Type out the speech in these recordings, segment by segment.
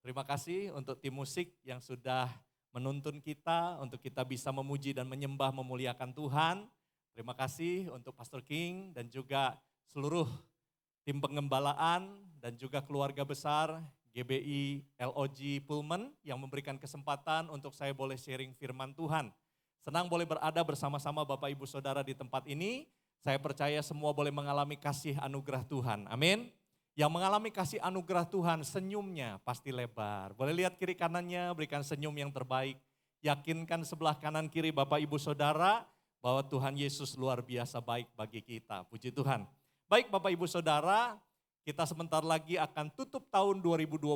Terima kasih untuk tim musik yang sudah menuntun kita untuk kita bisa memuji dan menyembah memuliakan Tuhan. Terima kasih untuk Pastor King dan juga seluruh tim pengembalaan dan juga keluarga besar GBI LOG Pullman yang memberikan kesempatan untuk saya boleh sharing firman Tuhan. Senang boleh berada bersama-sama Bapak Ibu Saudara di tempat ini. Saya percaya semua boleh mengalami kasih anugerah Tuhan. Amin. Yang mengalami kasih anugerah Tuhan, senyumnya pasti lebar. Boleh lihat kiri kanannya, berikan senyum yang terbaik. Yakinkan sebelah kanan kiri Bapak Ibu Saudara bahwa Tuhan Yesus luar biasa baik bagi kita. Puji Tuhan. Baik Bapak Ibu Saudara, kita sebentar lagi akan tutup tahun 2025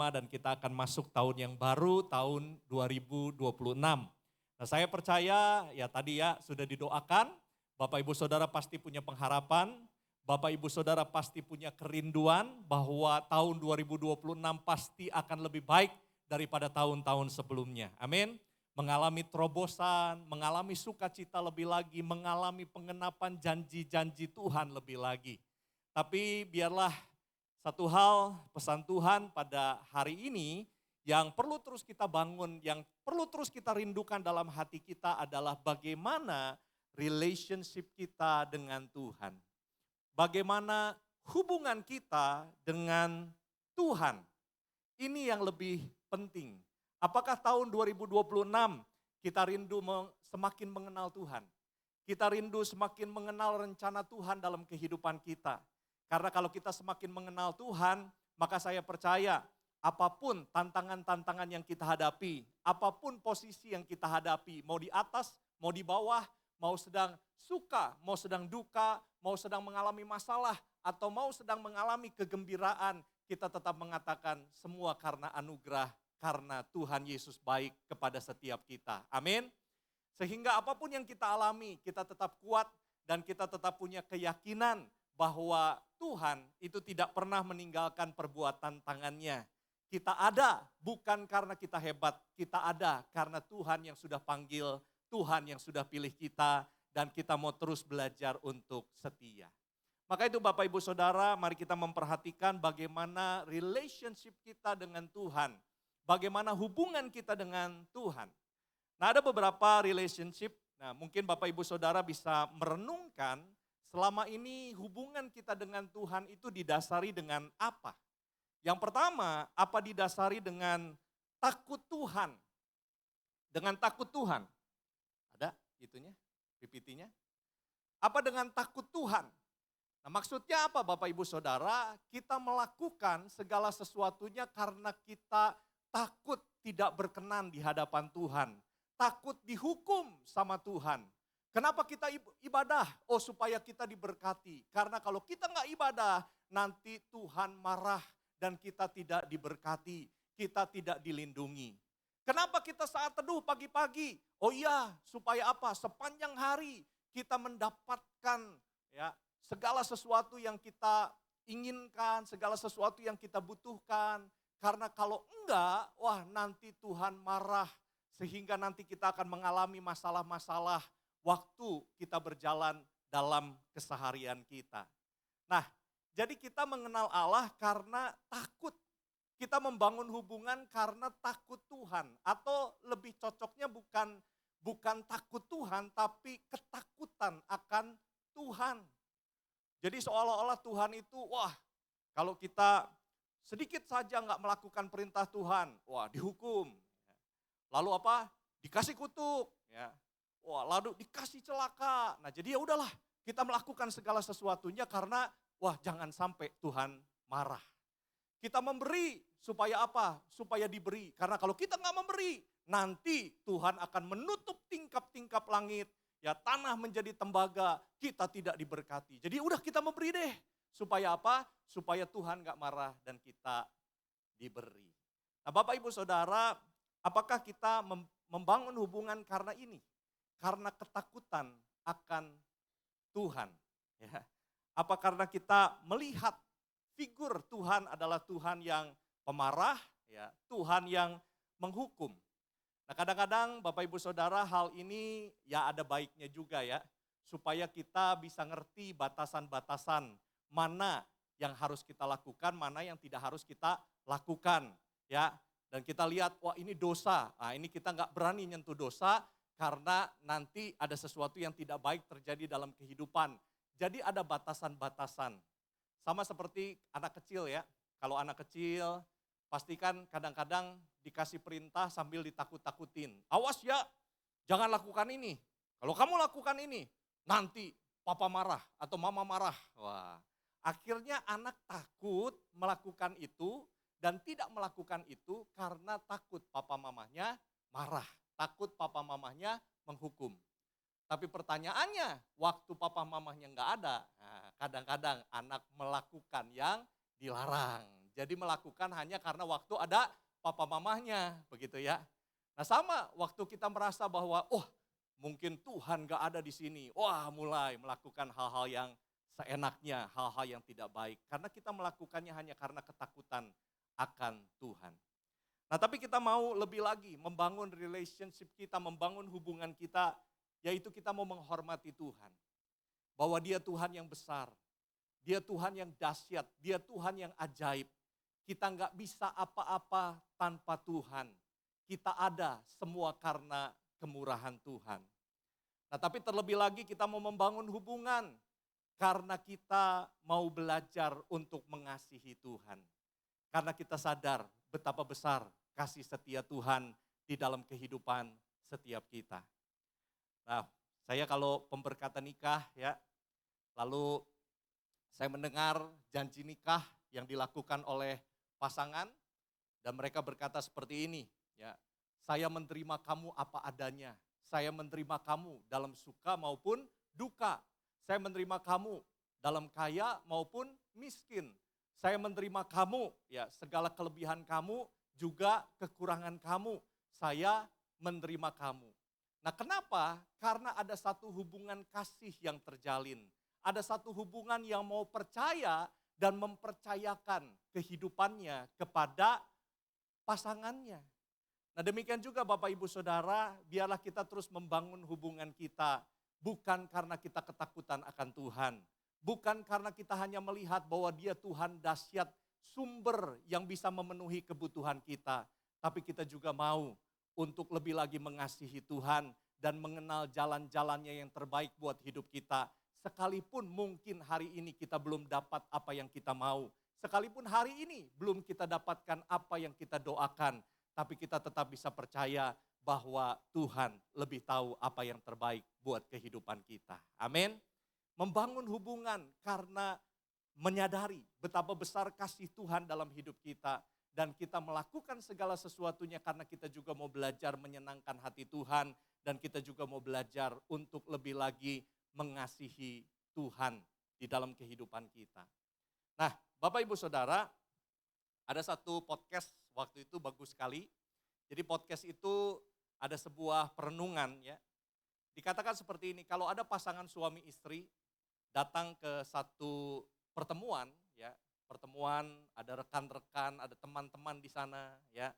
dan kita akan masuk tahun yang baru, tahun 2026. Nah saya percaya ya tadi ya sudah didoakan, Bapak Ibu Saudara pasti punya pengharapan, Bapak Ibu Saudara pasti punya kerinduan bahwa tahun 2026 pasti akan lebih baik daripada tahun-tahun sebelumnya. Amin. Mengalami terobosan, mengalami sukacita lebih lagi, mengalami pengenapan janji-janji Tuhan lebih lagi. Tapi biarlah satu hal pesan Tuhan pada hari ini yang perlu terus kita bangun, yang perlu terus kita rindukan dalam hati kita adalah bagaimana relationship kita dengan Tuhan. Bagaimana hubungan kita dengan Tuhan. Ini yang lebih penting. Apakah tahun 2026 kita rindu semakin mengenal Tuhan? Kita rindu semakin mengenal rencana Tuhan dalam kehidupan kita. Karena kalau kita semakin mengenal Tuhan, maka saya percaya apapun tantangan-tantangan yang kita hadapi, apapun posisi yang kita hadapi, mau di atas, mau di bawah, mau sedang suka, mau sedang duka, mau sedang mengalami masalah, atau mau sedang mengalami kegembiraan, kita tetap mengatakan semua karena anugerah, karena Tuhan Yesus baik kepada setiap kita. Amin. Sehingga apapun yang kita alami, kita tetap kuat dan kita tetap punya keyakinan bahwa Tuhan itu tidak pernah meninggalkan perbuatan tangannya. Kita ada bukan karena kita hebat, kita ada karena Tuhan yang sudah panggil, Tuhan yang sudah pilih kita, dan kita mau terus belajar untuk setia. Maka itu Bapak Ibu Saudara, mari kita memperhatikan bagaimana relationship kita dengan Tuhan. Bagaimana hubungan kita dengan Tuhan. Nah ada beberapa relationship, nah mungkin Bapak Ibu Saudara bisa merenungkan selama ini hubungan kita dengan Tuhan itu didasari dengan apa? Yang pertama, apa didasari dengan takut Tuhan? Dengan takut Tuhan. Ada itunya, PPT-nya. Apa dengan takut Tuhan? Nah maksudnya apa Bapak Ibu Saudara? Kita melakukan segala sesuatunya karena kita takut tidak berkenan di hadapan Tuhan. Takut dihukum sama Tuhan. Kenapa kita ibadah? Oh supaya kita diberkati. Karena kalau kita nggak ibadah, nanti Tuhan marah dan kita tidak diberkati. Kita tidak dilindungi. Kenapa kita saat teduh pagi-pagi? Oh iya, supaya apa? Sepanjang hari kita mendapatkan ya segala sesuatu yang kita inginkan, segala sesuatu yang kita butuhkan. Karena kalau enggak, wah nanti Tuhan marah. Sehingga nanti kita akan mengalami masalah-masalah waktu kita berjalan dalam keseharian kita. Nah, jadi kita mengenal Allah karena takut. Kita membangun hubungan karena takut Tuhan. Atau lebih cocoknya bukan takut Tuhan, tapi ketakutan akan Tuhan. Jadi seolah-olah Tuhan itu, wah kalau kita sedikit saja nggak melakukan perintah Tuhan, wah dihukum. Lalu apa? Dikasih kutuk. Ya. Wah lalu dikasih celaka. Nah jadi ya udahlah kita melakukan segala sesuatunya karena wah jangan sampai Tuhan marah. Kita memberi supaya apa? Supaya diberi. Karena kalau kita nggak memberi, nanti Tuhan akan menutup tingkap-tingkap langit. Ya tanah menjadi tembaga, kita tidak diberkati. Jadi udah kita memberi deh. Supaya apa? Supaya Tuhan nggak marah dan kita diberi. Nah Bapak Ibu Saudara, apakah kita membangun hubungan karena ini? Karena ketakutan akan Tuhan. Ya. Apa karena kita melihat figur Tuhan adalah Tuhan yang pemarah, ya, Tuhan yang menghukum. Nah kadang-kadang Bapak Ibu Saudara hal ini ya ada baiknya juga ya. Supaya kita bisa ngerti batasan-batasan mana yang harus kita lakukan, mana yang tidak harus kita lakukan. ya. Dan kita lihat, wah ini dosa. Nah, ini kita nggak berani nyentuh dosa karena nanti ada sesuatu yang tidak baik terjadi dalam kehidupan. Jadi ada batasan-batasan. Sama seperti anak kecil ya. Kalau anak kecil pastikan kadang-kadang dikasih perintah sambil ditakut-takutin. Awas ya, jangan lakukan ini. Kalau kamu lakukan ini, nanti papa marah atau mama marah. Wah, akhirnya anak takut melakukan itu dan tidak melakukan itu karena takut papa mamanya marah, takut papa mamanya menghukum. Tapi pertanyaannya, waktu papa mamanya nggak ada, nah, kadang-kadang anak melakukan yang dilarang. Jadi melakukan hanya karena waktu ada papa mamanya, begitu ya. Nah sama, waktu kita merasa bahwa, oh mungkin Tuhan nggak ada di sini, wah mulai melakukan hal-hal yang seenaknya, hal-hal yang tidak baik. Karena kita melakukannya hanya karena ketakutan akan Tuhan. Nah tapi kita mau lebih lagi, membangun relationship kita, membangun hubungan kita, yaitu kita mau menghormati Tuhan. Bahwa dia Tuhan yang besar, dia Tuhan yang dahsyat, dia Tuhan yang ajaib. Kita nggak bisa apa-apa tanpa Tuhan. Kita ada semua karena kemurahan Tuhan. Nah tapi terlebih lagi kita mau membangun hubungan karena kita mau belajar untuk mengasihi Tuhan. Karena kita sadar betapa besar kasih setia Tuhan di dalam kehidupan setiap kita. Nah, saya kalau pemberkatan nikah ya, lalu saya mendengar janji nikah yang dilakukan oleh pasangan dan mereka berkata seperti ini, ya. Saya menerima kamu apa adanya. Saya menerima kamu dalam suka maupun duka. Saya menerima kamu dalam kaya maupun miskin. Saya menerima kamu, ya segala kelebihan kamu, juga kekurangan kamu. Saya menerima kamu. Nah kenapa? Karena ada satu hubungan kasih yang terjalin. Ada satu hubungan yang mau percaya dan mempercayakan kehidupannya kepada pasangannya. Nah demikian juga Bapak Ibu Saudara, biarlah kita terus membangun hubungan kita. Bukan karena kita ketakutan akan Tuhan. Bukan karena kita hanya melihat bahwa dia Tuhan dahsyat, sumber yang bisa memenuhi kebutuhan kita. Tapi kita juga mau untuk lebih lagi mengasihi Tuhan dan mengenal jalan-jalannya yang terbaik buat hidup kita. Sekalipun mungkin hari ini kita belum dapat apa yang kita mau. Sekalipun hari ini belum kita dapatkan apa yang kita doakan. Tapi kita tetap bisa percaya bahwa Tuhan lebih tahu apa yang terbaik buat kehidupan kita. Amin. Membangun hubungan karena menyadari betapa besar kasih Tuhan dalam hidup kita. Dan kita melakukan segala sesuatunya karena kita juga mau belajar menyenangkan hati Tuhan. Dan kita juga mau belajar untuk lebih lagi mengasihi Tuhan di dalam kehidupan kita. Nah Bapak Ibu Saudara, ada satu podcast waktu itu bagus sekali. Jadi podcast itu ada sebuah perenungan ya. Dikatakan seperti ini, kalau ada pasangan suami istri datang ke satu pertemuan ya, pertemuan ada rekan-rekan, ada teman-teman di sana ya.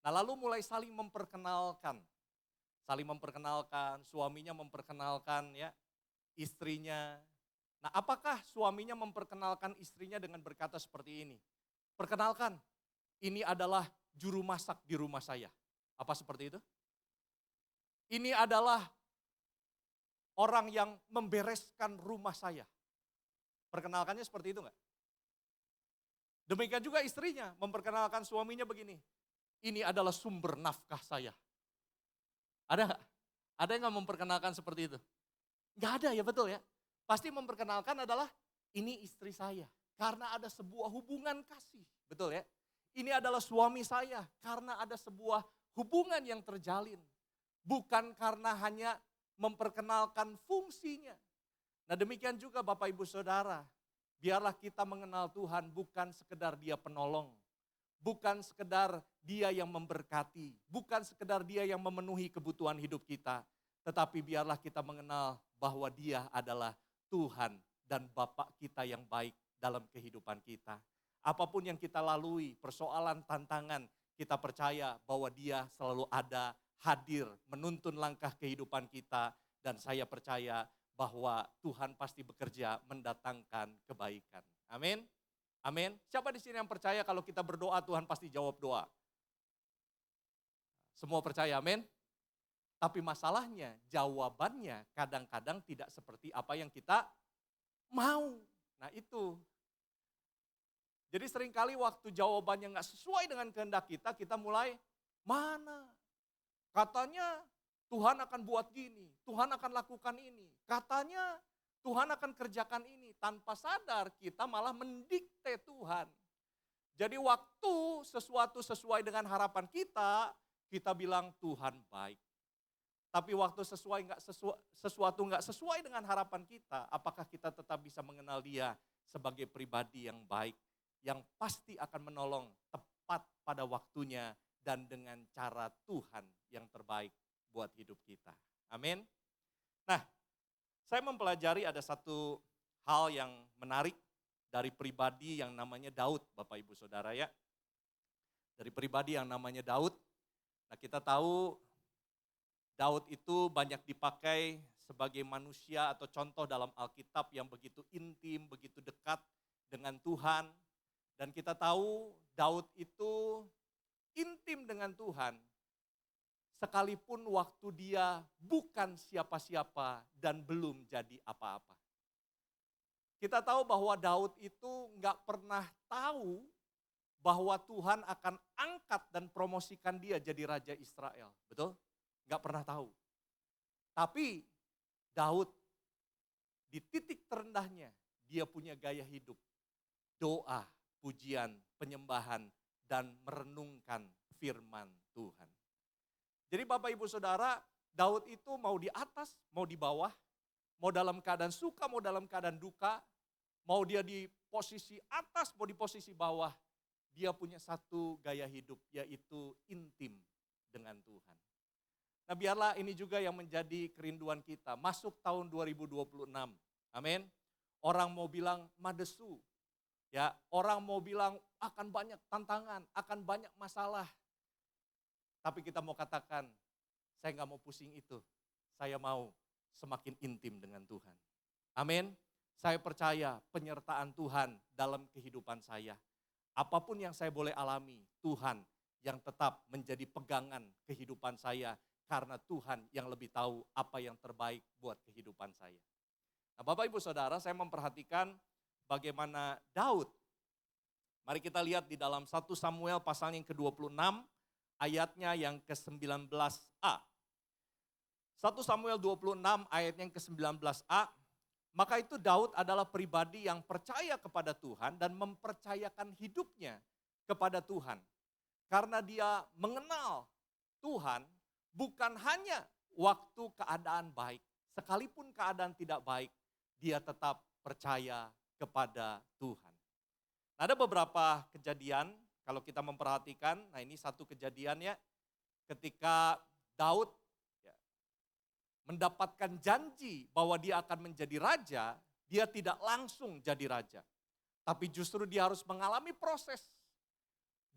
Nah lalu mulai saling memperkenalkan, suaminya memperkenalkan ya istrinya. Nah apakah suaminya memperkenalkan istrinya dengan berkata seperti ini? Perkenalkan, ini adalah juru masak di rumah saya. Apa seperti itu? Ini adalah orang yang membereskan rumah saya. Perkenalkannya seperti itu enggak? Demikian juga istrinya memperkenalkan suaminya begini. Ini adalah sumber nafkah saya. Ada enggak? Ada yang enggak memperkenalkan seperti itu? Enggak ada ya, betul ya. Pasti memperkenalkan adalah ini istri saya. Karena ada sebuah hubungan kasih, betul ya. Ini adalah suami saya karena ada sebuah hubungan yang terjalin. Bukan karena hanya memperkenalkan fungsinya. Nah demikian juga Bapak Ibu Saudara, biarlah kita mengenal Tuhan bukan sekedar dia penolong. Bukan sekedar dia yang memberkati, bukan sekedar dia yang memenuhi kebutuhan hidup kita. Tetapi biarlah kita mengenal bahwa dia adalah Tuhan dan Bapa kita yang baik dalam kehidupan kita. Apapun yang kita lalui, persoalan, tantangan, kita percaya bahwa dia selalu ada, hadir, menuntun langkah kehidupan kita. Dan saya percaya bahwa Tuhan pasti bekerja mendatangkan kebaikan. Amin. Amin. Siapa di sini yang percaya kalau kita berdoa Tuhan pasti jawab doa? Semua percaya, amin? Tapi masalahnya, jawabannya kadang-kadang tidak seperti apa yang kita mau. Nah itu. Jadi seringkali waktu jawabannya nggak sesuai dengan kehendak kita mulai, mana? Katanya Tuhan akan buat gini, Tuhan akan lakukan ini. Katanya Tuhan akan kerjakan ini. Tanpa sadar kita malah mendikte Tuhan. Jadi waktu sesuatu sesuai dengan harapan kita bilang Tuhan baik. Tapi waktu sesuatu nggak sesuai dengan harapan kita, apakah kita tetap bisa mengenal Dia sebagai pribadi yang baik, yang pasti akan menolong tepat pada waktunya dan dengan cara Tuhan yang terbaik buat hidup kita. Amin. Nah, saya mempelajari ada satu hal yang menarik dari pribadi yang namanya Daud, Bapak Ibu Saudara ya. Dari pribadi yang namanya Daud. Nah, kita tahu Daud itu banyak dipakai sebagai manusia atau contoh dalam Alkitab yang begitu intim, begitu dekat dengan Tuhan. Dan kita tahu Daud itu intim dengan Tuhan, sekalipun waktu dia bukan siapa-siapa dan belum jadi apa-apa. Kita tahu bahwa Daud itu nggak pernah tahu bahwa Tuhan akan angkat dan promosikan dia jadi Raja Israel, betul? Nggak pernah tahu. Tapi Daud di titik terendahnya dia punya gaya hidup, doa, pujian, penyembahan, dan merenungkan firman Tuhan. Jadi Bapak Ibu Saudara, Daud itu mau di atas, mau di bawah, mau dalam keadaan suka, mau dalam keadaan duka, mau dia di posisi atas, mau di posisi bawah, dia punya satu gaya hidup, yaitu intim dengan Tuhan. Nah biarlah ini juga yang menjadi kerinduan kita, masuk tahun 2026, amin. Orang mau bilang madesu, ya, orang mau bilang akan banyak tantangan, akan banyak masalah. Tapi kita mau katakan, saya nggak mau pusing itu. Saya mau semakin intim dengan Tuhan. Amin. Saya percaya penyertaan Tuhan dalam kehidupan saya. Apapun yang saya boleh alami, Tuhan yang tetap menjadi pegangan kehidupan saya. Karena Tuhan yang lebih tahu apa yang terbaik buat kehidupan saya. Nah Bapak Ibu Saudara, saya memperhatikan bagaimana Daud. Mari kita lihat di dalam 1 Samuel pasal yang ke-26, ayatnya yang ke-19a. 1 Samuel 26 ayat yang ke-19a, maka itu Daud adalah pribadi yang percaya kepada Tuhan dan mempercayakan hidupnya kepada Tuhan. Karena dia mengenal Tuhan bukan hanya waktu keadaan baik, sekalipun keadaan tidak baik, dia tetap percaya kepada Tuhan. Nah, ada beberapa kejadian, kalau kita memperhatikan, nah ini satu kejadian ya, ketika Daud ya, mendapatkan janji bahwa dia akan menjadi raja, dia tidak langsung jadi raja. Tapi justru dia harus mengalami proses.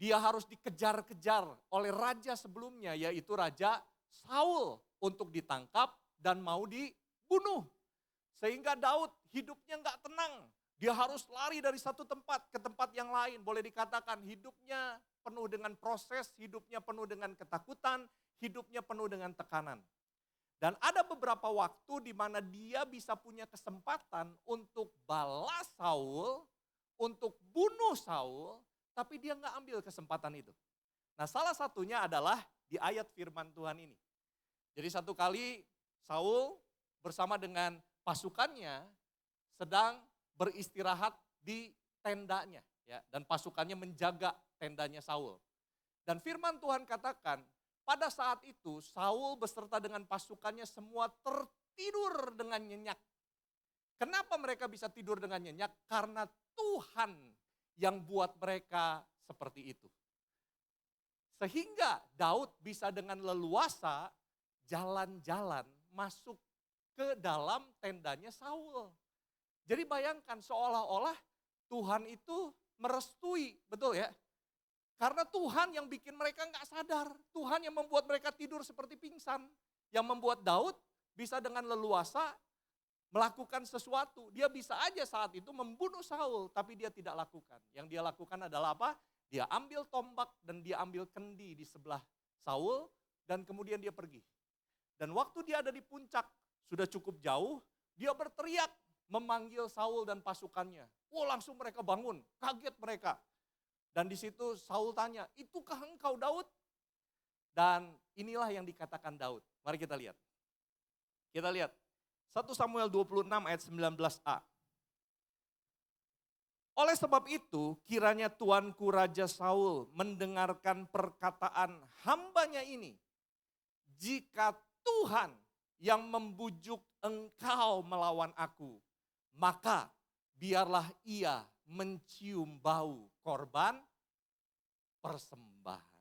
Dia harus dikejar-kejar oleh raja sebelumnya, yaitu Raja Saul untuk ditangkap dan mau dibunuh. Sehingga Daud hidupnya nggak tenang. Dia harus lari dari satu tempat ke tempat yang lain. Boleh dikatakan hidupnya penuh dengan proses, hidupnya penuh dengan ketakutan, hidupnya penuh dengan tekanan. Dan ada beberapa waktu di mana dia bisa punya kesempatan untuk balas Saul, untuk bunuh Saul, tapi dia nggak ambil kesempatan itu. Nah salah satunya adalah di ayat firman Tuhan ini. Jadi satu kali Saul bersama dengan pasukannya sedang beristirahat di tendanya. Ya, dan pasukannya menjaga tendanya Saul. Dan firman Tuhan katakan, pada saat itu Saul beserta dengan pasukannya semua tertidur dengan nyenyak. Kenapa mereka bisa tidur dengan nyenyak? Karena Tuhan yang buat mereka seperti itu. Sehingga Daud bisa dengan leluasa jalan-jalan masuk ke dalam tendanya Saul. Jadi bayangkan seolah-olah Tuhan itu merestui, betul ya? Karena Tuhan yang bikin mereka nggak sadar. Tuhan yang membuat mereka tidur seperti pingsan. Yang membuat Daud bisa dengan leluasa melakukan sesuatu. Dia bisa aja saat itu membunuh Saul, tapi dia tidak lakukan. Yang dia lakukan adalah apa? Dia ambil tombak dan dia ambil kendi di sebelah Saul, dan kemudian dia pergi. Dan waktu dia ada di puncak, sudah cukup jauh, dia berteriak memanggil Saul dan pasukannya. Langsung mereka bangun, kaget mereka. Dan di situ Saul tanya, itukah engkau Daud? Dan inilah yang dikatakan Daud. Mari kita lihat. Kita lihat 1 Samuel 26 ayat 19a. Oleh sebab itu, kiranya tuanku Raja Saul mendengarkan perkataan hambanya ini. Jika Tuhan yang membujuk engkau melawan aku, maka biarlah ia mencium bau korban persembahan.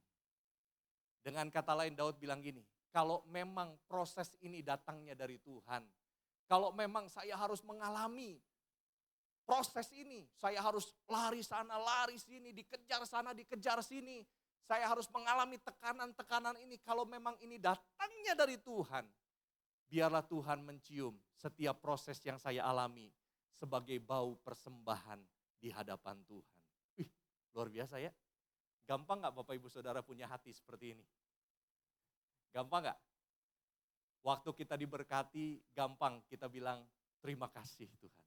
Dengan kata lain Daud bilang gini, kalau memang proses ini datangnya dari Tuhan, kalau memang saya harus mengalami proses ini, saya harus lari sana, lari sini, dikejar sana, dikejar sini, saya harus mengalami tekanan-tekanan ini, kalau memang ini datangnya dari Tuhan, biarlah Tuhan mencium setiap proses yang saya alami sebagai bau persembahan di hadapan Tuhan. Luar biasa ya. Gampang gak Bapak Ibu Saudara punya hati seperti ini? Gampang gak? Waktu kita diberkati, gampang kita bilang terima kasih Tuhan.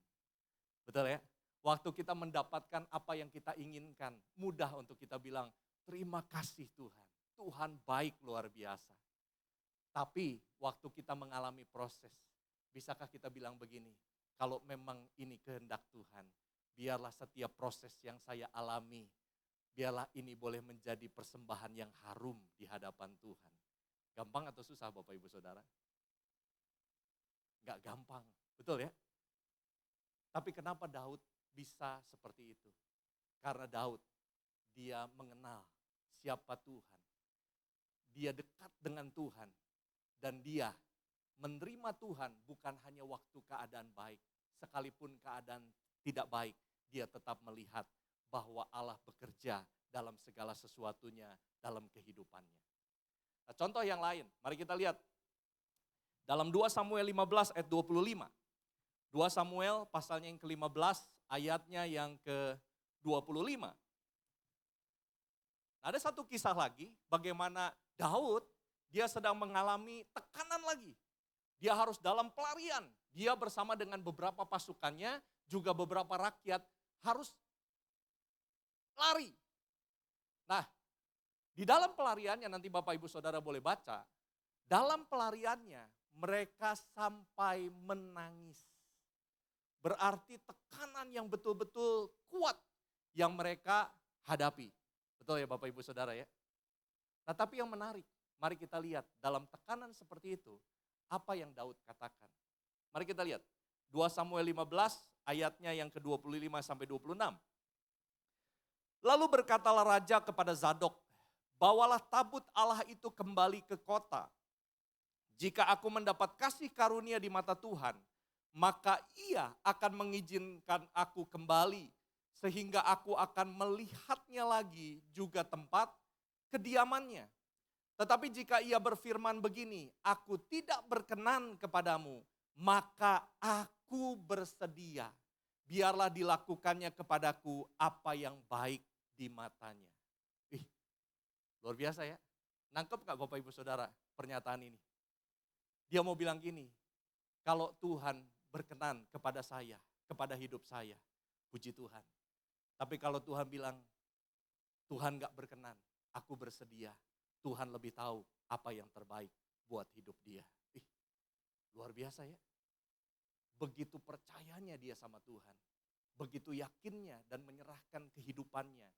Betul ya? Waktu kita mendapatkan apa yang kita inginkan, mudah untuk kita bilang terima kasih Tuhan. Tuhan baik luar biasa. Tapi waktu kita mengalami proses, bisakah kita bilang begini, kalau memang ini kehendak Tuhan, biarlah setiap proses yang saya alami, biarlah ini boleh menjadi persembahan yang harum di hadapan Tuhan. Gampang atau susah Bapak Ibu Saudara? Gak gampang, betul ya? Tapi kenapa Daud bisa seperti itu? Karena Daud, dia mengenal siapa Tuhan. Dia dekat dengan Tuhan. Dan dia menerima Tuhan bukan hanya waktu keadaan baik. Sekalipun keadaan tidak baik, dia tetap melihat bahwa Allah bekerja dalam segala sesuatunya dalam kehidupannya. Nah, contoh yang lain, mari kita lihat. Dalam 2 Samuel 15 ayat 25. 2 Samuel pasalnya yang ke-15, ayatnya yang ke-25. Nah, ada satu kisah lagi, bagaimana Daud, dia sedang mengalami tekanan lagi. Dia harus dalam pelarian. Dia bersama dengan beberapa pasukannya, juga beberapa rakyat harus lari. Nah, di dalam pelariannya nanti Bapak Ibu Saudara boleh baca, dalam pelariannya mereka sampai menangis. Berarti tekanan yang betul-betul kuat yang mereka hadapi. Betul ya Bapak Ibu Saudara ya? Nah tapi yang menarik, mari kita lihat dalam tekanan seperti itu, apa yang Daud katakan. Mari kita lihat, 2 Samuel 15 ayatnya yang ke-25 sampai 26. Lalu berkatalah raja kepada Zadok, bawalah tabut Allah itu kembali ke kota. Jika aku mendapat kasih karunia di mata Tuhan, maka ia akan mengizinkan aku kembali, sehingga aku akan melihatnya lagi juga tempat kediamannya. Tetapi jika ia berfirman begini, aku tidak berkenan kepadamu, maka aku bersedia. Biarlah dilakukannya kepadaku apa yang baik di matanya. Luar biasa ya. Nangkep gak Bapak Ibu Saudara pernyataan ini? Dia mau bilang gini, kalau Tuhan berkenan kepada saya, kepada hidup saya, puji Tuhan. Tapi kalau Tuhan bilang, Tuhan gak berkenan, aku bersedia. Tuhan lebih tahu apa yang terbaik buat hidup dia. Luar biasa ya. Begitu percayanya dia sama Tuhan. Begitu yakinnya dan menyerahkan kehidupannya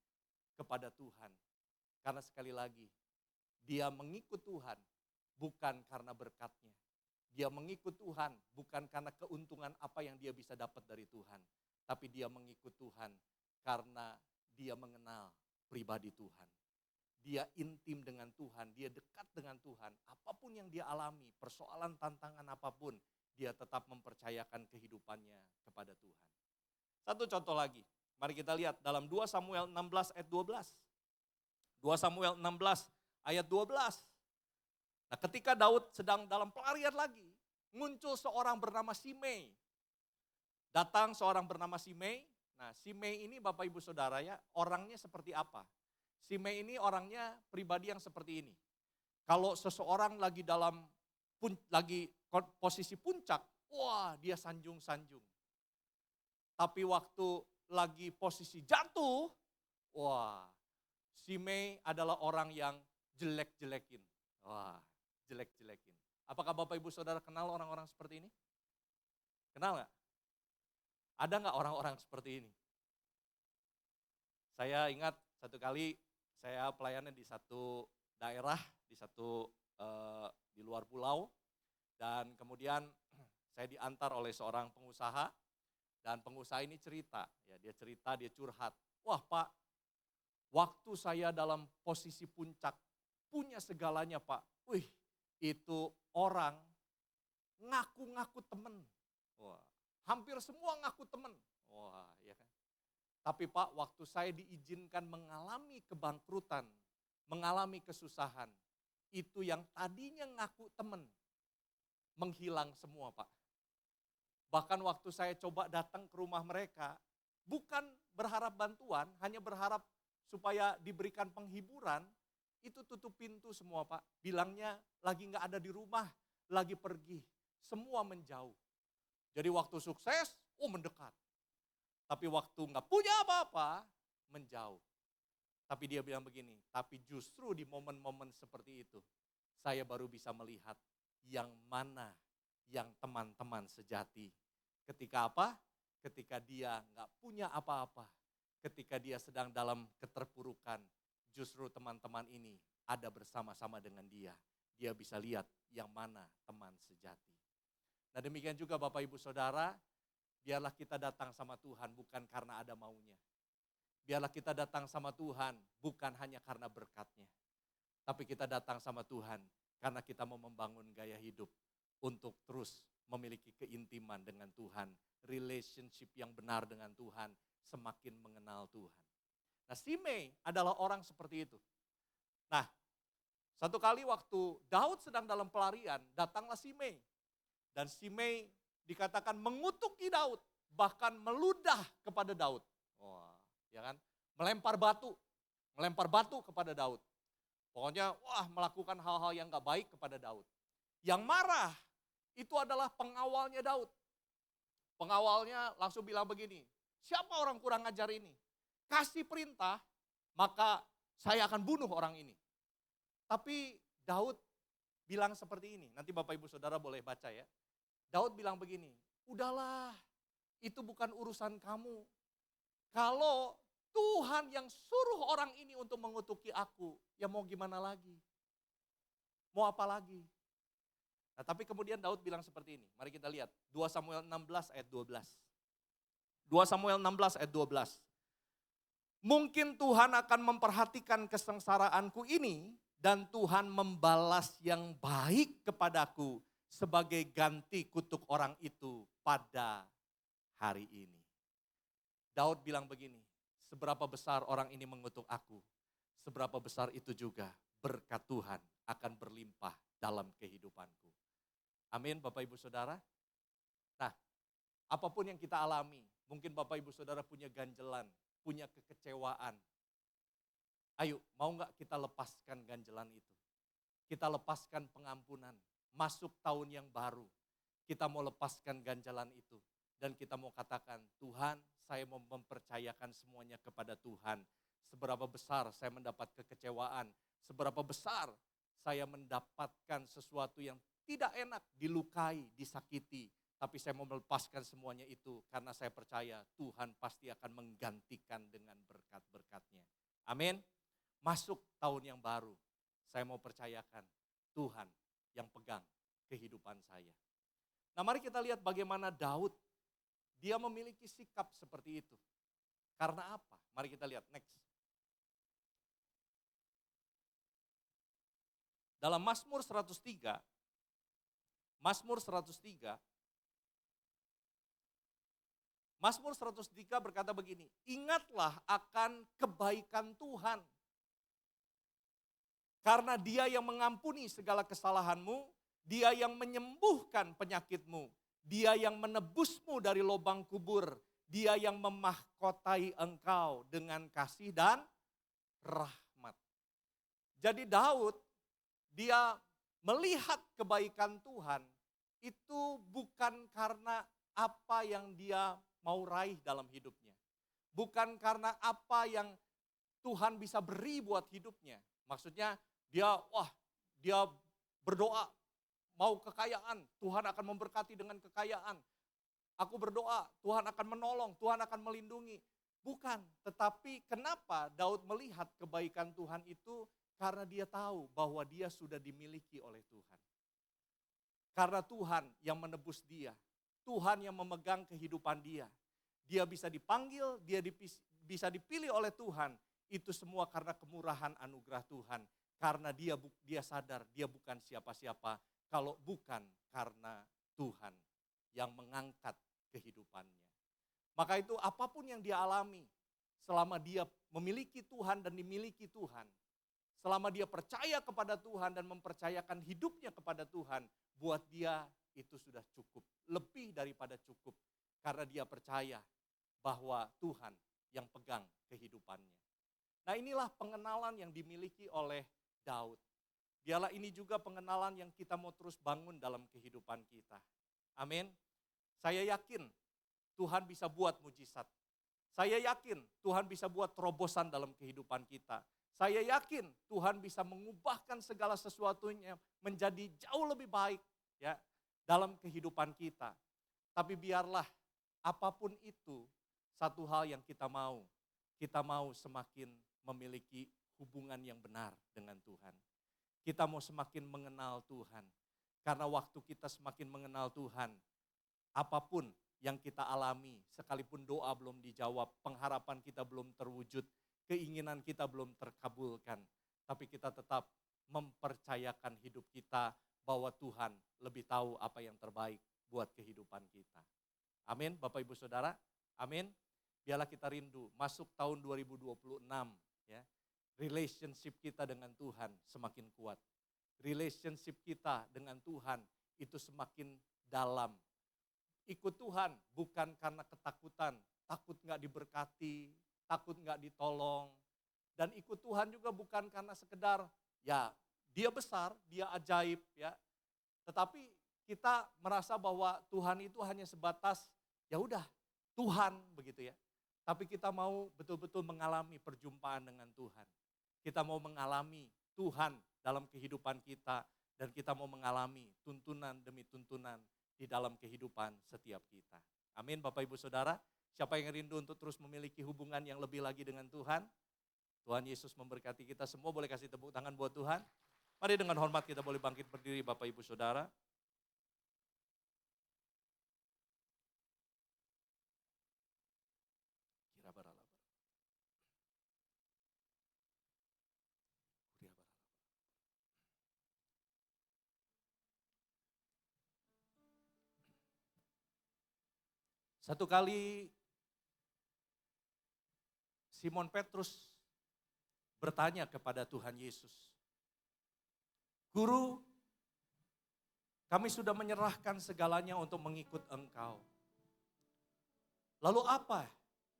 kepada Tuhan. Karena sekali lagi, dia mengikut Tuhan bukan karena berkatnya. Dia mengikut Tuhan bukan karena keuntungan apa yang dia bisa dapat dari Tuhan. Tapi dia mengikut Tuhan karena dia mengenal pribadi Tuhan. Dia intim dengan Tuhan, dia dekat dengan Tuhan. Apapun yang dia alami, persoalan tantangan apapun, dia tetap mempercayakan kehidupannya kepada Tuhan. Satu contoh lagi, mari kita lihat dalam 2 Samuel 16 ayat 12. 2 Samuel 16 ayat 12. Nah ketika Daud sedang dalam pelarian lagi, muncul seorang bernama Simei. Datang seorang bernama Simei. Nah Simei ini Bapak Ibu Saudara ya, orangnya seperti apa? Simei ini orangnya pribadi yang seperti ini. Kalau seseorang lagi posisi puncak, wah dia sanjung-sanjung. Tapi waktu lagi posisi jatuh, wah si Mei adalah orang yang jelek-jelekin. Wah, jelek-jelekin. Apakah Bapak Ibu Saudara kenal orang-orang seperti ini? Kenal nggak? Ada nggak orang-orang seperti ini? Saya ingat satu kali saya pelayanan di satu daerah, di luar pulau, dan kemudian saya diantar oleh seorang pengusaha, dan pengusaha ini cerita, ya dia curhat, wah Pak, waktu saya dalam posisi puncak, punya segalanya Pak, itu orang ngaku-ngaku temen, wah, hampir semua ngaku temen, wah ya kan. Tapi Pak, waktu saya diizinkan mengalami kebangkrutan, mengalami kesusahan, itu yang tadinya ngaku temen, menghilang semua Pak. Bahkan waktu saya coba datang ke rumah mereka, bukan berharap bantuan, hanya berharap supaya diberikan penghiburan, itu tutup pintu semua Pak. Bilangnya lagi nggak ada di rumah, lagi pergi, semua menjauh. Jadi waktu sukses, mendekat. Tapi waktu nggak punya apa-apa, menjauh. Tapi dia bilang begini, tapi justru di momen-momen seperti itu, saya baru bisa melihat yang mana yang teman-teman sejati. Ketika apa? Ketika dia nggak punya apa-apa, ketika dia sedang dalam keterpurukan, justru teman-teman ini ada bersama-sama dengan dia. Dia bisa lihat yang mana teman sejati. Nah demikian juga Bapak Ibu Saudara, biarlah kita datang sama Tuhan bukan karena ada maunya. Biarlah kita datang sama Tuhan bukan hanya karena berkatnya. Tapi kita datang sama Tuhan karena kita mau membangun gaya hidup untuk terus memiliki keintiman dengan Tuhan. Relationship yang benar dengan Tuhan, semakin mengenal Tuhan. Nah Simei adalah orang seperti itu. Nah satu kali waktu Daud sedang dalam pelarian, datanglah Simei. Dan Simei dikatakan mengutuki Daud, bahkan meludah kepada Daud. Wah, ya kan? Melempar batu kepada Daud. Pokoknya melakukan hal-hal yang gak baik kepada Daud. Yang marah itu adalah pengawalnya Daud. Pengawalnya langsung bilang begini, siapa orang kurang ajar ini? Kasih perintah, maka saya akan bunuh orang ini. Tapi Daud bilang seperti ini, nanti Bapak Ibu Saudara boleh baca ya. Daud bilang begini, udahlah itu bukan urusan kamu. Kalau Tuhan yang suruh orang ini untuk mengutuki aku, ya mau gimana lagi? Mau apa lagi? Nah tapi kemudian Daud bilang seperti ini, mari kita lihat 2 Samuel 16 ayat 12. 2 Samuel 16 ayat 12. Mungkin Tuhan akan memperhatikan kesengsaraanku ini dan Tuhan membalas yang baik kepadaku sebagai ganti kutuk orang itu pada hari ini. Daud bilang begini, seberapa besar orang ini mengutuk aku, seberapa besar itu juga berkat Tuhan akan berlimpah dalam kehidupanku. Amin Bapak Ibu Saudara. Nah, apapun yang kita alami, mungkin Bapak Ibu Saudara punya ganjelan, punya kekecewaan. Ayo, mau gak kita lepaskan ganjelan itu? Kita lepaskan pengampunan, masuk tahun yang baru. Kita mau lepaskan ganjalan itu. Dan kita mau katakan, Tuhan saya mau mempercayakan semuanya kepada Tuhan. Seberapa besar saya mendapat kekecewaan, seberapa besar saya mendapatkan sesuatu yang tidak enak, dilukai, disakiti. Tapi saya mau melepaskan semuanya itu karena saya percaya Tuhan pasti akan menggantikan dengan berkat-berkatnya. Amin. Masuk tahun yang baru, saya mau percayakan Tuhan yang pegang kehidupan saya. Nah mari kita lihat bagaimana Daud, dia memiliki sikap seperti itu. Karena apa? Mari kita lihat next. Dalam Mazmur 103, Mazmur 103 berkata begini, ingatlah akan kebaikan Tuhan. Karena Dia yang mengampuni segala kesalahanmu, Dia yang menyembuhkan penyakitmu, Dia yang menebusmu dari lubang kubur, Dia yang memahkotai engkau dengan kasih dan rahmat. Jadi Daud, dia melihat kebaikan Tuhan itu bukan karena apa yang dia mau raih dalam hidupnya. Bukan karena apa yang Tuhan bisa beri buat hidupnya. Maksudnya dia berdoa mau kekayaan, Tuhan akan memberkati dengan kekayaan. Aku berdoa, Tuhan akan menolong, Tuhan akan melindungi. Bukan, tetapi kenapa Daud melihat kebaikan Tuhan itu? Karena dia tahu bahwa dia sudah dimiliki oleh Tuhan. Karena Tuhan yang menebus dia, Tuhan yang memegang kehidupan dia. Dia bisa dipanggil, dia bisa dipilih oleh Tuhan. Itu semua karena kemurahan anugerah Tuhan. Karena dia sadar dia bukan siapa-siapa kalau bukan karena Tuhan yang mengangkat kehidupannya. Maka itu apapun yang dia alami, selama dia memiliki Tuhan dan dimiliki Tuhan, selama dia percaya kepada Tuhan dan mempercayakan hidupnya kepada Tuhan, buat dia itu sudah cukup, lebih daripada cukup. Karena dia percaya bahwa Tuhan yang pegang kehidupannya. Nah, inilah pengenalan yang dimiliki oleh Daud. Biarlah ini juga pengenalan yang kita mau terus bangun dalam kehidupan kita. Amin. Saya yakin Tuhan bisa buat mujizat. Saya yakin Tuhan bisa buat terobosan dalam kehidupan kita. Saya yakin Tuhan bisa mengubahkan segala sesuatunya menjadi jauh lebih baik ya dalam kehidupan kita. Tapi biarlah apapun itu, satu hal yang kita mau semakin memiliki hubungan yang benar dengan Tuhan. Kita mau semakin mengenal Tuhan. Karena waktu kita semakin mengenal Tuhan, apapun yang kita alami, sekalipun doa belum dijawab, pengharapan kita belum terwujud, keinginan kita belum terkabulkan, tapi kita tetap mempercayakan hidup kita bahwa Tuhan lebih tahu apa yang terbaik buat kehidupan kita. Amin, Bapak Ibu Saudara, amin. Biarlah kita rindu masuk tahun 2026 ya. Relationship kita dengan Tuhan semakin kuat. Relationship kita dengan Tuhan itu semakin dalam. Ikut Tuhan bukan karena ketakutan, takut gak diberkati, takut gak ditolong. Dan ikut Tuhan juga bukan karena sekedar, ya dia besar, dia ajaib ya. Tetapi kita merasa bahwa Tuhan itu hanya sebatas, ya udah Tuhan begitu ya. Tapi kita mau betul-betul mengalami perjumpaan dengan Tuhan. Kita mau mengalami Tuhan dalam kehidupan kita. Dan kita mau mengalami tuntunan demi tuntunan di dalam kehidupan setiap kita. Amin Bapak Ibu Saudara. Siapa yang rindu untuk terus memiliki hubungan yang lebih lagi dengan Tuhan? Tuhan Yesus memberkati kita semua. Boleh kasih tepuk tangan buat Tuhan. Mari dengan hormat kita boleh bangkit berdiri Bapak Ibu Saudara. Satu kali Simon Petrus bertanya kepada Tuhan Yesus, Guru, kami sudah menyerahkan segalanya untuk mengikut Engkau. Lalu apa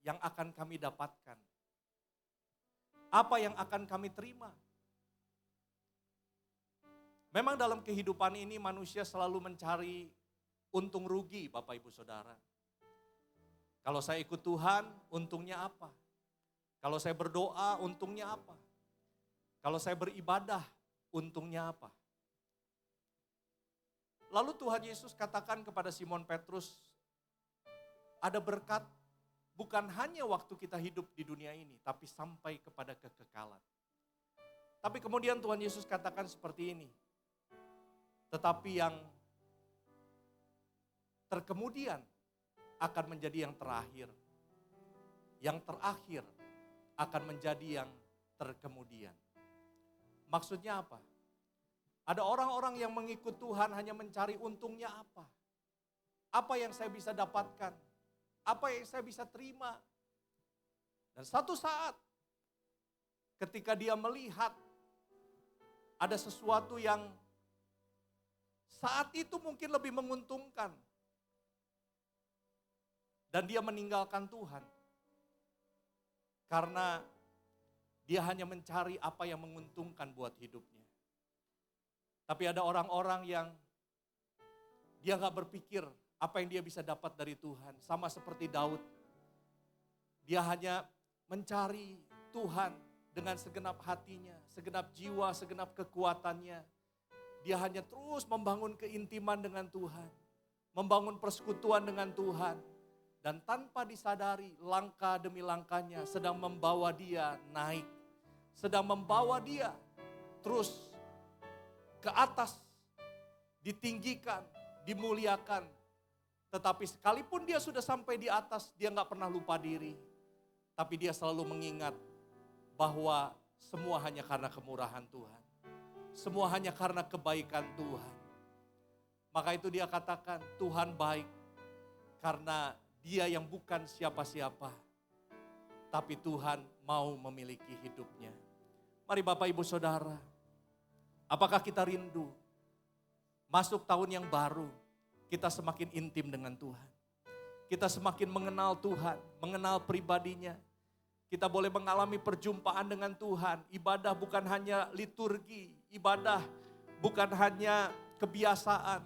yang akan kami dapatkan? Apa yang akan kami terima? Memang dalam kehidupan ini manusia selalu mencari untung rugi Bapak Ibu Saudara. Kalau saya ikut Tuhan, untungnya apa? Kalau saya berdoa, untungnya apa? Kalau saya beribadah, untungnya apa? Lalu Tuhan Yesus katakan kepada Simon Petrus, ada berkat bukan hanya waktu kita hidup di dunia ini, tapi sampai kepada kekekalan. Tapi kemudian Tuhan Yesus katakan seperti ini, tetapi yang terkemudian akan menjadi yang terakhir. Yang terakhir akan menjadi yang terkemudian. Maksudnya apa? Ada orang-orang yang mengikut Tuhan hanya mencari untungnya apa? Apa yang saya bisa dapatkan? Apa yang saya bisa terima? Dan satu saat ketika dia melihat ada sesuatu yang saat itu mungkin lebih menguntungkan. Dan dia meninggalkan Tuhan. Karena dia hanya mencari apa yang menguntungkan buat hidupnya. Tapi ada orang-orang yang dia gak berpikir apa yang dia bisa dapat dari Tuhan. Sama seperti Daud. Dia hanya mencari Tuhan dengan segenap hatinya, segenap jiwa, segenap kekuatannya. Dia hanya terus membangun keintiman dengan Tuhan, membangun persekutuan dengan Tuhan. Dan tanpa disadari, langkah demi langkahnya sedang membawa dia naik. Sedang membawa dia terus ke atas, ditinggikan, dimuliakan. Tetapi sekalipun dia sudah sampai di atas, dia gak pernah lupa diri. Tapi dia selalu mengingat bahwa semua hanya karena kemurahan Tuhan. Semua hanya karena kebaikan Tuhan. Maka itu dia katakan, Tuhan baik karena dia yang bukan siapa-siapa. Tapi Tuhan mau memiliki hidupnya. Mari Bapak Ibu Saudara, apakah kita rindu masuk tahun yang baru, kita semakin intim dengan Tuhan. Kita semakin mengenal Tuhan, mengenal pribadinya. Kita boleh mengalami perjumpaan dengan Tuhan. Ibadah bukan hanya liturgi, ibadah bukan hanya kebiasaan.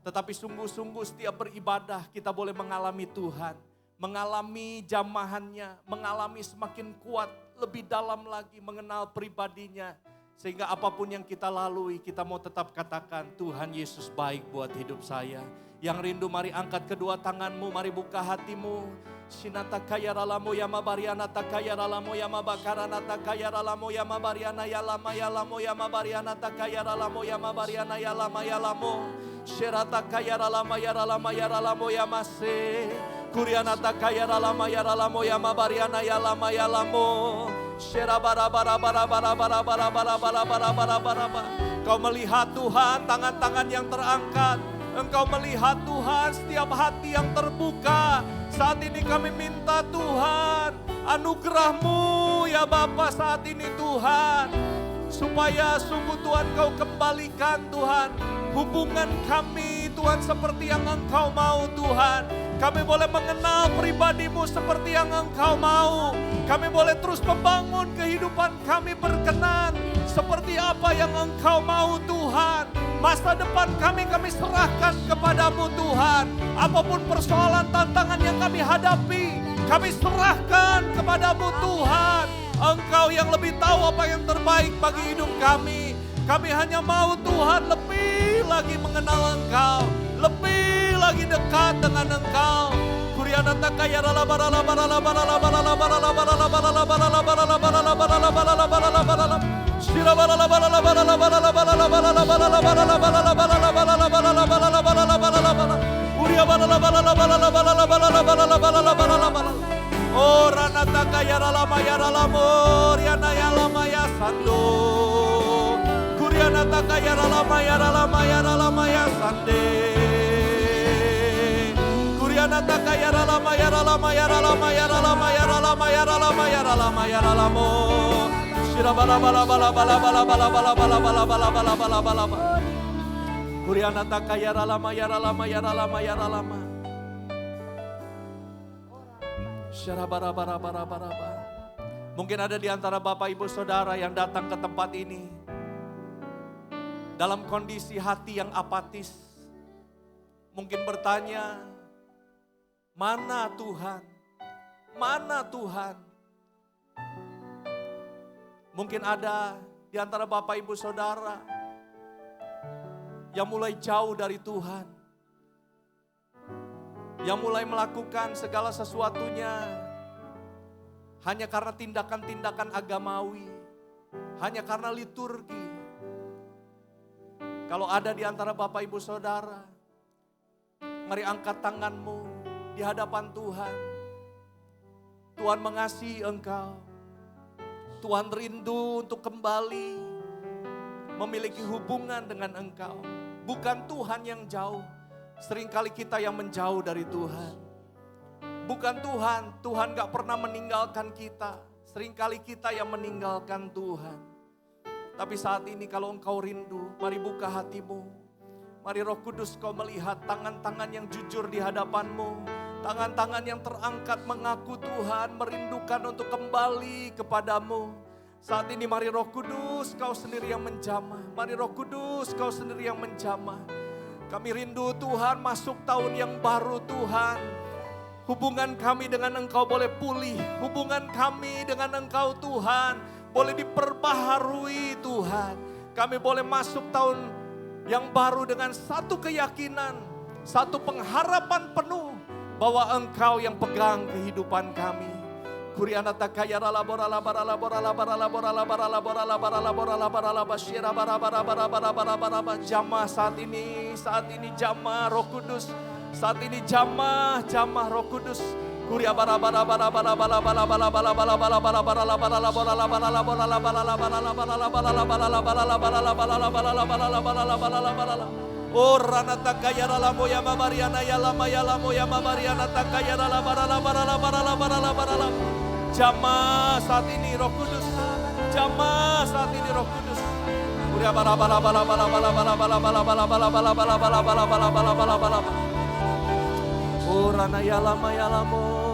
Tetapi sungguh-sungguh setiap beribadah kita boleh mengalami Tuhan. Mengalami jamahannya, mengalami semakin kuat, lebih dalam lagi mengenal pribadinya. Sehingga apapun yang kita lalui, kita mau tetap katakan, Tuhan Yesus baik buat hidup saya. Yang rindu mari angkat kedua tanganmu, mari buka hatimu. Sinata kaya ralamu yama bariana takaya ralamu yama bakarana takaya ralamu yama bariana yalama yalamu yama bariana takaya ralamu yama bariana yalama yalamu. Sherata kaya ralama ya ralamu yama se. Kuriana takaya ralama ya yama bariana yalama yalamu. Kau melihat Tuhan, tangan-tangan yang terangkat. Engkau melihat Tuhan, setiap hati yang terbuka. Saat ini kami minta Tuhan, anugerah-Mu ya Bapa saat ini Tuhan. Supaya sungguh Tuhan Kau kembalikan Tuhan. Hubungan kami Tuhan seperti yang Engkau mau Tuhan. Kami boleh mengenal pribadi-Mu seperti yang Engkau mau. Kami boleh terus membangun kehidupan kami berkenan seperti apa yang Engkau mau Tuhan. Masa depan kami serahkan kepadamu Tuhan. Apapun persoalan tantangan yang kami hadapi, kami serahkan kepadamu Tuhan. Engkau yang lebih tahu apa yang terbaik bagi hidup kami. Kami hanya mau Tuhan lebih lagi mengenal Engkau. Lebih lagi dekat dengan Engkau. Kuriana takaya rala barala barala barala barala barala barala barala barala barala barala barala barala barala barala. Shira barala barala barala barala barala barala barala barala barala barala barala barala barala barala barala barala. Uria barala barala barala barala barala barala barala barala barala. Oh rana takaya rala maya rala moriana ya lama ya sando. Kuriana takaya rala maya sande. Kuriana takaya rala maya rala mo. Shira bala bala bala bala bala bala bala bala bala bala bala bala bala bala. Kuriana takaya rala maya rala ma. Shira bara bara bara bara bara. Mungkin ada di antara Bapak Ibu Saudara yang datang ke tempat ini dalam kondisi hati yang apatis. Mungkin bertanya, mana Tuhan? Mana Tuhan? Mungkin ada di antara Bapak Ibu Saudara yang mulai jauh dari Tuhan. Yang mulai melakukan segala sesuatunya hanya karena tindakan-tindakan agamawi. Hanya karena liturgi. Kalau ada di antara Bapak Ibu Saudara, mari angkat tanganmu di hadapan Tuhan. Tuhan mengasihi engkau. Tuhan rindu untuk kembali memiliki hubungan dengan engkau. Bukan Tuhan yang jauh. Seringkali kita yang menjauh dari Tuhan. Bukan Tuhan gak pernah meninggalkan kita. Seringkali kita yang meninggalkan Tuhan. Tapi saat ini kalau engkau rindu, mari buka hatimu. Mari Roh Kudus kau melihat tangan-tangan yang jujur di hadapanmu. Tangan-tangan yang terangkat mengaku Tuhan, merindukan untuk kembali kepadamu. Saat ini mari Roh Kudus, Kau sendiri yang menjamah. Mari Roh Kudus, Kau sendiri yang menjamah. Kami rindu Tuhan masuk tahun yang baru Tuhan. Hubungan kami dengan Engkau boleh pulih. Hubungan kami dengan Engkau Tuhan boleh diperbaharui Tuhan. Kami boleh masuk tahun yang baru dengan satu keyakinan, satu pengharapan penuh bahwa Engkau yang pegang kehidupan kami. Jamah saat ini jamah Roh Kudus. Saat ini jamah Roh Kudus. Oh ranata kaya la moya mabariana ya la moya mabariana takaya la barala. Jamah saat ini Roh Kudus. Jamah saat ini Roh Kudus. Oh rana ya lama ya lamo.